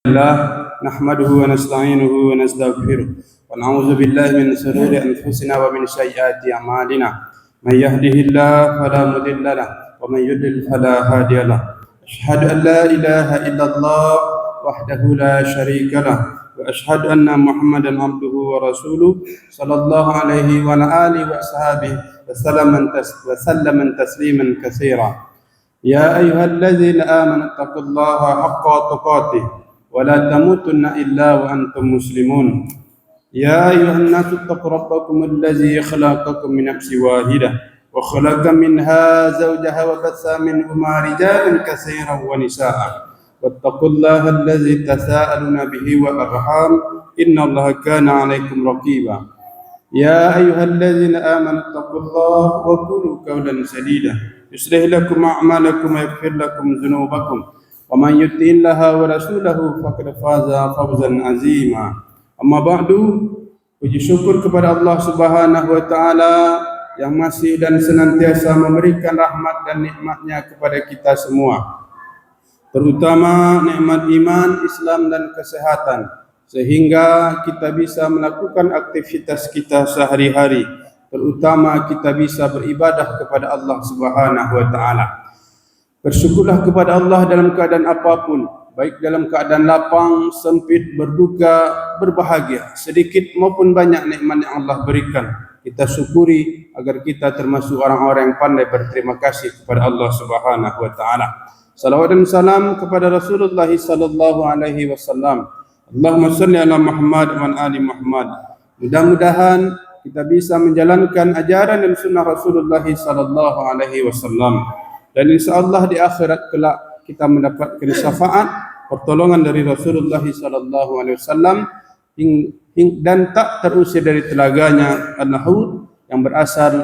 الله نحمده ونستعينه ونستغفره ونعوذ بالله من شرور أنفسنا ومن سيئات أعمالنا. من يهده الله فلا مضل له ومن يضلل فلا هادي له. أشهد أن لا إله إلا الله وحده لا شريك له وأشهد أن محمدا عبده ورسوله صلى الله عليه وعلى آله وأصحابه وسلم تسليما كثيرا. يا أيها الذين آمنوا اتقوا الله حق تقاته ولا تموتن إلا وأنتم مسلمون. يا أيها الناس اتقوا ربكم الذي خلقكم من نفس واحدة وخلق منها زوجها وبث منهما رجالا كثيرا ونساء واتقوا الله الذي تساءلون به والأرحام إن الله كان عليكم رقيبا. يا أيها الذين آمنوا اتقوا الله وقولوا قولا سديدا يصلح لكم أعمالكم ويغفر لكم ذنوبكم ومن يطع الله ورسوله فقد فاز فوزا عظيما. Amma ba'du, puji syukur kepada Allah Subhanahu wa taala yang masih dan senantiasa memberikan rahmat dan nikmat-Nya kepada kita semua, terutama nikmat iman, Islam dan kesehatan, sehingga kita bisa melakukan aktivitas kita sehari-hari, terutama kita bisa beribadah kepada Allah Subhanahu wa taala. Bersyukurlah kepada Allah dalam keadaan apapun, baik dalam keadaan lapang, sempit, berduka, berbahagia, sedikit maupun banyak nikmat yang Allah berikan. Kita syukuri agar kita termasuk orang-orang yang pandai berterima kasih kepada Allah Subhanahu wa taala. Salawat dan salam kepada Rasulullah sallallahu alaihi wasallam. Allahumma shalli ala Muhammad wa ali Muhammad. Mudah-mudahan kita bisa menjalankan ajaran dan sunnah Rasulullah sallallahu alaihi wasallam. Dan insyaallah di akhirat kelak kita mendapatkan syafaat, pertolongan dari Rasulullah sallallahu alaihi wasallam dan tak terusir dari telaganya An-Nahud yang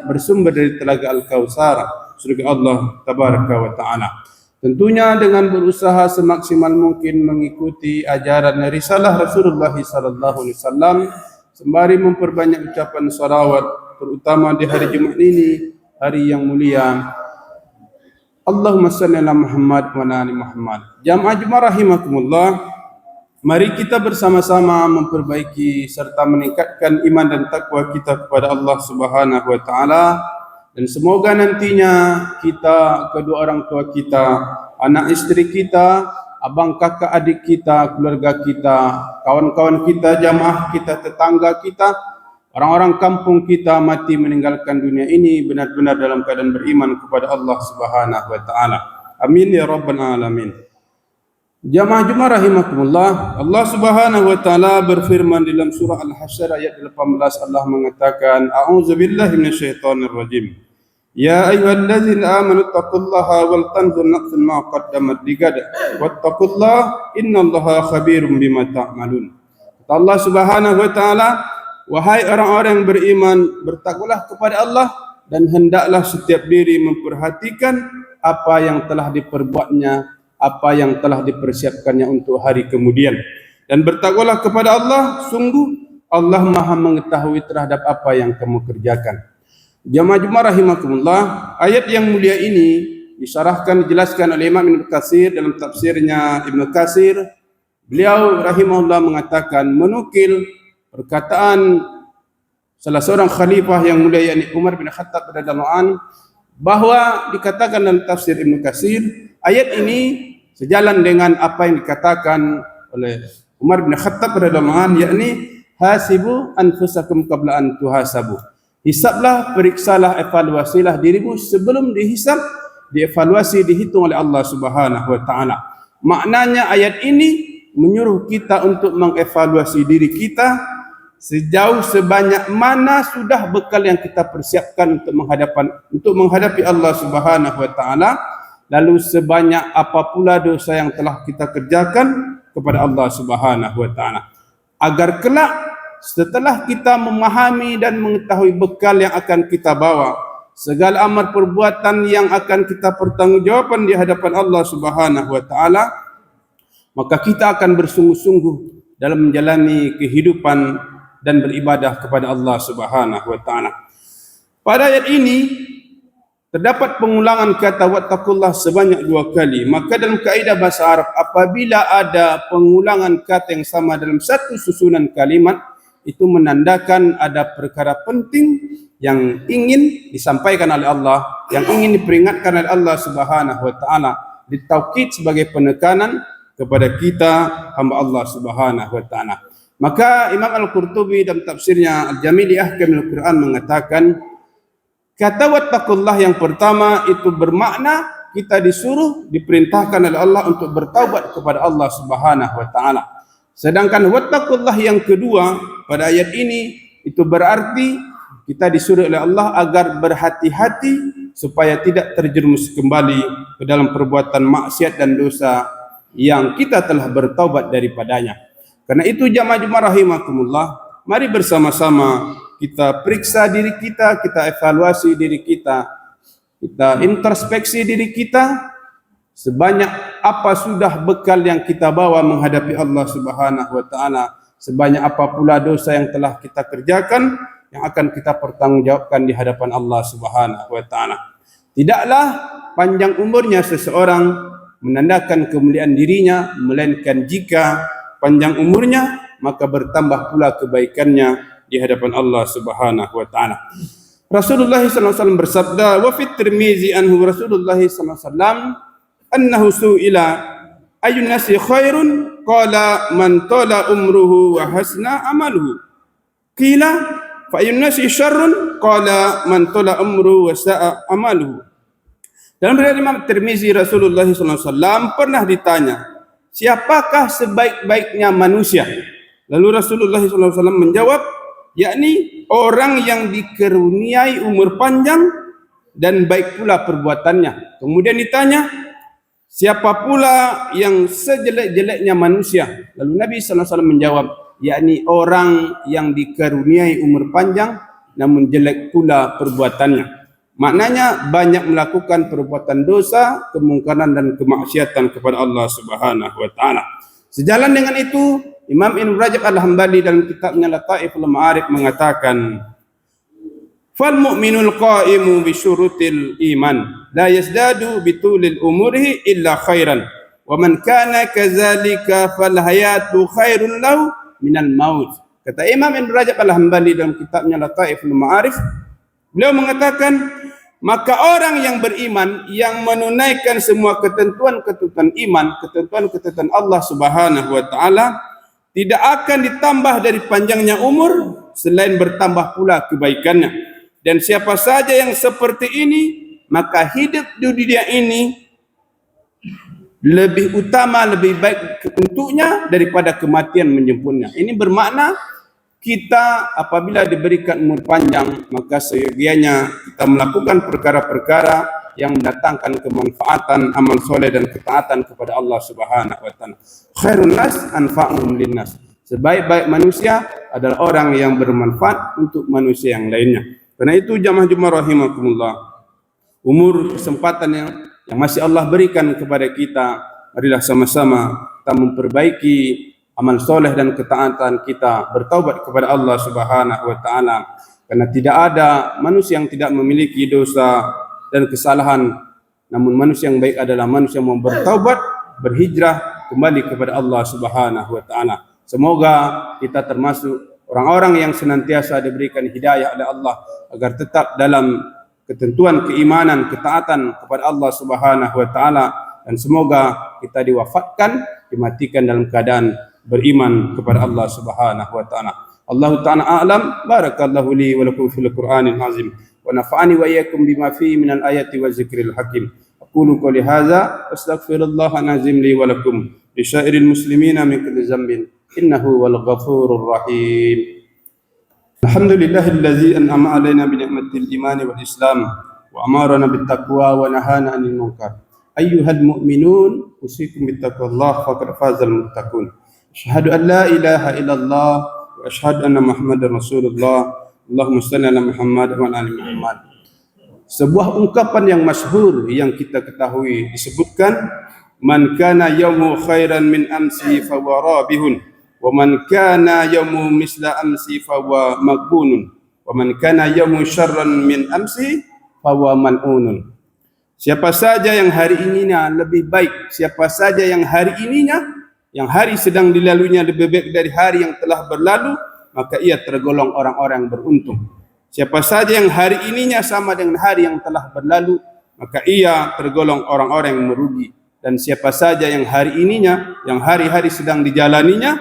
bersumber dari telaga Al-Kautsar, surga Allah tabaraka wa taala. Tentunya dengan berusaha semaksimal mungkin mengikuti ajaran dan risalah Rasulullah sallallahu alaihi wasallam, sembari memperbanyak ucapan salawat, terutama di hari Jumat ini, hari yang mulia. Allahumma salli ala Muhammad wa ali Muhammad. Jamaah Jumat rahimakumullah, mari kita bersama-sama memperbaiki serta meningkatkan iman dan takwa kita kepada Allah Subhanahu wa taala, dan semoga nantinya kita, kedua orang tua kita, anak istri kita, abang kakak adik kita, keluarga kita, kawan-kawan kita, jamaah kita, tetangga kita, orang-orang kampung kita mati meninggalkan dunia ini benar-benar dalam keadaan beriman kepada Allah Subhanahu wa taala. Amin ya rabbal alamin. Jamaah Jumat rahimakumullah, Allah Subhanahu wa taala berfirman dalam surah Al-Hasyr ayat 18, Allah mengatakan, a'udzubillahi minasyaitonir rajim. Ya ayyuhallazina amanu taqullaha wal tanzur nafsun ma qaddamat ligad wattaqullaha innallaha khabirum bima ta'malun. Allah Subhanahu wa taala, wahai orang-orang yang beriman, bertakwalah kepada Allah dan hendaklah setiap diri memperhatikan apa yang telah diperbuatnya, apa yang telah dipersiapkannya untuk hari kemudian. Dan bertakwalah kepada Allah, sungguh Allah Maha mengetahui terhadap apa yang kamu kerjakan. Jamaah Jumat rahimakumullah, ayat yang mulia ini disyarahkan, dijelaskan oleh Imam Ibnu Katsir dalam tafsirnya Ibnu Katsir. Beliau rahimahullah mengatakan, menukil perkataan salah seorang khalifah yang mulia, yakni Umar bin Khattab radhiyallahu anhu, bahwa dikatakan dalam tafsir Ibnu Katsir, ayat ini sejalan dengan apa yang dikatakan oleh Umar bin Khattab radhiyallahu anhu, yakni hasibu anfusakum qabla an tuhasabu. Hisablah, periksalah, evaluasilah dirimu sebelum dihisab, dievaluasi, dihitung oleh Allah Subhanahu wa taala. Maknanya ayat ini menyuruh kita untuk mengevaluasi diri kita sejauh sebanyak mana sudah bekal yang kita persiapkan untuk menghadapi Allah Subhanahu wa taala, lalu sebanyak apa pula dosa yang telah kita kerjakan kepada Allah Subhanahu wa taala, agar kelak setelah kita memahami dan mengetahui bekal yang akan kita bawa, segala amal perbuatan yang akan kita pertanggungjawabkan di hadapan Allah Subhanahu wa taala, maka kita akan bersungguh-sungguh dalam menjalani kehidupan dan beribadah kepada Allah Subhanahu wa taala. Pada ayat ini terdapat pengulangan kata wattaqullah sebanyak 2 kali. Maka dalam kaidah bahasa Arab, apabila ada pengulangan kata yang sama dalam satu susunan kalimat, itu menandakan ada perkara penting yang ingin disampaikan oleh Allah, yang ingin diperingatkan oleh Allah Subhanahu wa taala, ditaukid sebagai penekanan kepada kita hamba Allah Subhanahu wa taala. Maka Imam Al-Qurtubi dalam tafsirnya Al-Jami' li Ahkamil Quran mengatakan, kata wattaqullah yang pertama itu bermakna kita disuruh, diperintahkan oleh Allah untuk bertaubat kepada Allah Subhanahu wa taala. Sedangkan wattaqullah yang kedua pada ayat ini itu berarti kita disuruh oleh Allah agar berhati-hati supaya tidak terjerumus kembali ke dalam perbuatan maksiat dan dosa yang kita telah bertaubat daripadanya. Karena itu jamaah rahimakumullah, mari bersama-sama kita periksa diri kita, kita evaluasi diri kita, kita introspeksi diri kita, sebanyak apa sudah bekal yang kita bawa menghadapi Allah Subhanahu wa taala, sebanyak apa pula dosa yang telah kita kerjakan yang akan kita pertanggungjawabkan di hadapan Allah Subhanahu wa taala. Tidaklah panjang umurnya seseorang menandakan kemuliaan dirinya, melainkan jika panjang umurnya maka bertambah pula kebaikannya di hadapan Allah Subhanahu wa taala. Rasulullah sallallahu alaihi wasallam bersabda, wa fit Tirmizi anhu Rasulullah sallallahu alaihi wasallam annahu su'ila ayyun nasi khairun qala man tala umruhu wa hasna amaluhu qila fa ayyun nasi syarrun qala man tala umruhu wa sa'a amaluhu. Dalam riwayat Imam Tirmizi, Rasulullah sallallahu alaihi wasallam pernah ditanya, siapakah sebaik-baiknya manusia? Lalu Rasulullah sallallahu alaihi wasallam menjawab, yakni orang yang dikaruniai umur panjang dan baik pula perbuatannya. Kemudian ditanya, siapa pula yang sejelek-jeleknya manusia? Lalu Nabi sallallahu alaihi wasallam menjawab, yakni orang yang dikaruniai umur panjang namun jelek pula perbuatannya. Maknanya banyak melakukan perbuatan dosa, kemungkaran dan kemaksiatan kepada Allah Subhanahu wa taala. Sejalan dengan itu, Imam Ibn Rajab Al-Hambali dalam kitabnya Lataiful Ma'arif mengatakan, fal mu'minul qa'imu bi syurutil iman la yazdadu bi tulil umurihi illa khairan wa man kana kadzalika fal hayatu khairun lahu minal maut. Kata Imam Ibn Rajab Al-Hambali dalam kitabnya Lataiful Ma'arif, beliau mengatakan, maka orang yang beriman yang menunaikan semua ketentuan-ketentuan iman, ketentuan-ketentuan Allah Subhanahu wa taala, tidak akan ditambah dari panjangnya umur selain bertambah pula kebaikannya. Dan siapa saja yang seperti ini, maka hidup di dunia ini lebih utama, lebih baik untuknya daripada kematian menjemputnya. Ini bermakna kita apabila diberikan umur panjang, maka seyogianya kita melakukan perkara-perkara yang mendatangkan kemanfaatan, amal soleh dan ketaatan kepada Allah Subhanahu wa taala. Khairun nas anfa'uhum linnas. Sebaik-baik manusia adalah orang yang bermanfaat untuk manusia yang lainnya. Karena itu jamaah rahimakumullah, umur kesempatan yang masih Allah berikan kepada kita, marilah sama-sama kita memperbaiki amal soleh dan ketaatan kita, bertaubat kepada Allah Subhanahu wa taala. Karena tidak ada manusia yang tidak memiliki dosa dan kesalahan, namun manusia yang baik adalah manusia yang mau bertaubat, berhijrah kembali kepada Allah Subhanahu wa taala. Semoga kita termasuk orang-orang yang senantiasa diberikan hidayah oleh Allah agar tetap dalam ketentuan keimanan, ketaatan kepada Allah Subhanahu wa taala, dan semoga kita diwafatkan, dimatikan dalam keadaan beriman kepada Allah Subhanahu wa taala. Allah taala a'lam. Barakallahu li wa lakum fil Qur'anil azim wa nafa'ani wa iyyakum bima fihi minal ayati wa zikril hakim. Aqulu qouli hadza astaghfirullahal azim li wa lakum li syairil muslimina min kulli dhanbin innahu wal ghafurur rahim. Alhamdulillahillazi an'ama 'alaina bi ni'matil imani wal islam wa amarna bit taqwa wa nahana 'anil munkar. Ayyuhal mu'minun, usikum bit taqwallah faqad fazal muttaqun. Asyhadu an la ilaha illallah wa asyhadu anna Muhammadar Rasulullah. Allahumma shalli ala Muhammad wa ala ali Muhammad. Sebuah ungkapan yang masyhur yang kita ketahui disebutkan, man kana yaumu khairan min amsi fa huwa rabihun wa man kana yaumu misla amsi fa huwa maghbunun wa man kana yaumu syarran min amsi fahuwa mal'unun. Siapa saja yang hari ininya lebih baik, siapa saja yang hari ininya, yang hari sedang dilaluinya lebih baik dari hari yang telah berlalu, maka ia tergolong orang-orang yang beruntung. Siapa saja yang hari ininya sama dengan hari yang telah berlalu, maka ia tergolong orang-orang yang merugi. Dan siapa saja yang hari ininya, yang hari-hari sedang dijalaninya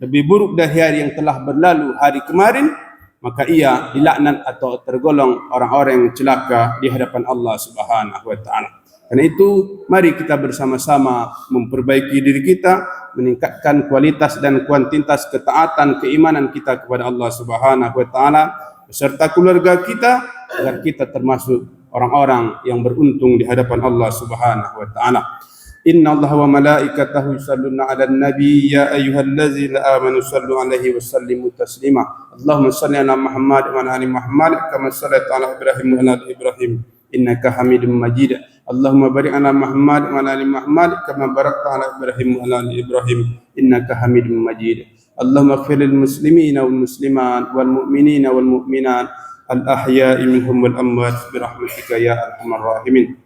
lebih buruk dari hari yang telah berlalu hari kemarin, maka ia dilaknat atau tergolong orang-orang yang celaka di hadapan Allah Subhanahu wa taala. Karena itu, mari kita bersama-sama memperbaiki diri kita, meningkatkan kualitas dan kuantitas ketaatan keimanan kita kepada Allah Subhanahu wa taala beserta keluarga kita, agar kita termasuk orang-orang yang beruntung di hadapan Allah Subhanahu wa taala. Inna Allah wa malaikatahu yusalluna 'alan nabi ya ayyuhallazina amanu sallu 'alaihi wa sallimu taslima. Allahumma shalli 'ala Muhammad wa 'ala ali Muhammad kama shallaita 'ala Ibrahim wa 'ala ali Ibrahim innaka Hamidum Majid. Allahumma barik 'ala Muhammad wa 'ala ali Muhammad kama barakta 'ala Ibrahim wa 'ala ali Ibrahim innaka Hamidum Majid. Allahumma ighfir lil muslimina wal muslimat wal mu'minina wal mu'minat al ahya'i minhum wal amwat bi rahmatika ya arhamar rahimin.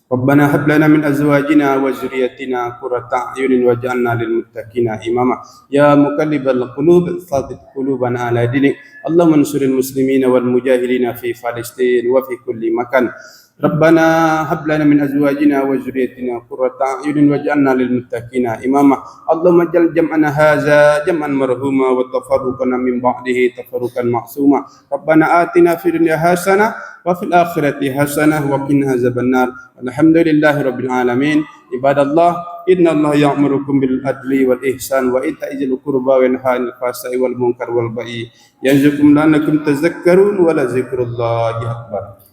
Rabbana hab lana min azwajina wa dhurriyyatina qurrata a'yunin waj'alna lil muttaqina imama. Ya muqallibal qulub tsabbit qulubana ala dinik. Allahumma ansuril muslimina wal mujahidina fi Palestin wa fi kulli makan. Rabbana hab lana min azwajina wa dhurriyyatina qurrata a'yunin waj'alna lil muttaqina imama. Allahumma ij'al jam'ana hadza jam'an marhuma wa tafarruqana min ba'dihi tafarruqan ma'suma. Rabbana atina fid dunya hasanah wa fil akhirati hasanah wa qina azabannar. Alhamdulillahi rabbil alamin. Ibadallah, inna Allah ya'murukum bil adli wal ihsan wa ita'i dzil qurba wa yanha 'anil fahsya'i wal munkar wal baghi. Ya'izukum la'allakum tadhakkarun wa la dzikrullahi akbar.